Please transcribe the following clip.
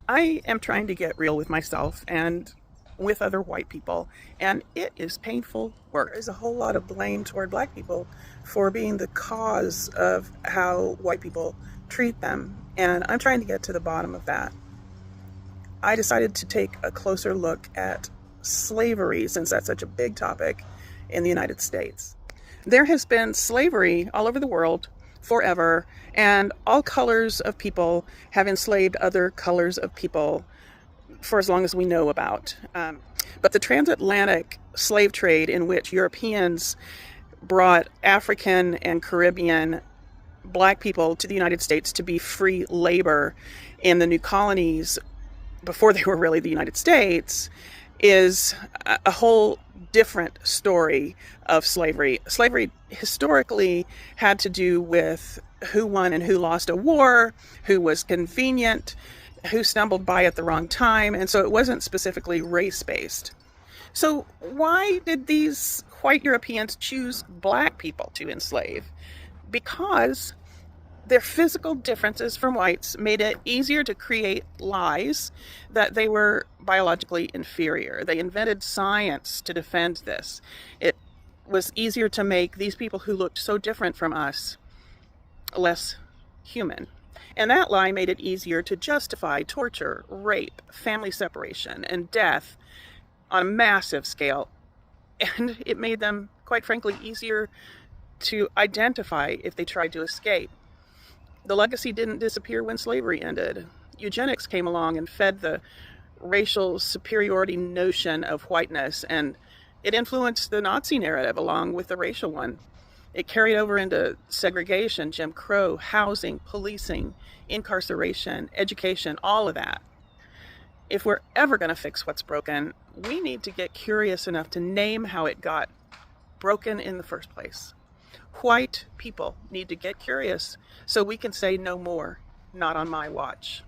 I am trying to get real with myself and with other white people, and it is painful work. There is a whole lot of blame toward black people for being the cause of how white people treat them, and I'm trying to get to the bottom of that. I decided to take a closer look at slavery since that's such a big topic in the United States. There has been slavery all over the world forever, and all colors of people have enslaved other colors of people for as long as we know about. But the transatlantic slave trade, in which Europeans brought African and Caribbean black people to the United States to be free labor in the new colonies before they were really the United States, is a whole different story of slavery. Slavery historically had to do with who won and who lost a war, who was convenient, who stumbled by at the wrong time, and so it wasn't specifically race-based. So why did these white Europeans choose black people to enslave? Because their physical differences from whites made it easier to create lies that they were biologically inferior. They invented science to defend this. It was easier to make these people who looked so different from us less human. And that lie made it easier to justify torture, rape, family separation, and death on a massive scale. And it made them, quite frankly, easier to identify if they tried to escape. The legacy didn't disappear when slavery ended. Eugenics came along and fed the racial superiority notion of whiteness, and it influenced the Nazi narrative along with the racial one. It carried over into segregation, Jim Crow, housing, policing, incarceration, education, all of that. If we're ever going to fix what's broken, we need to get curious enough to name how it got broken in the first place. White people need to get curious so we can say no more, not on my watch.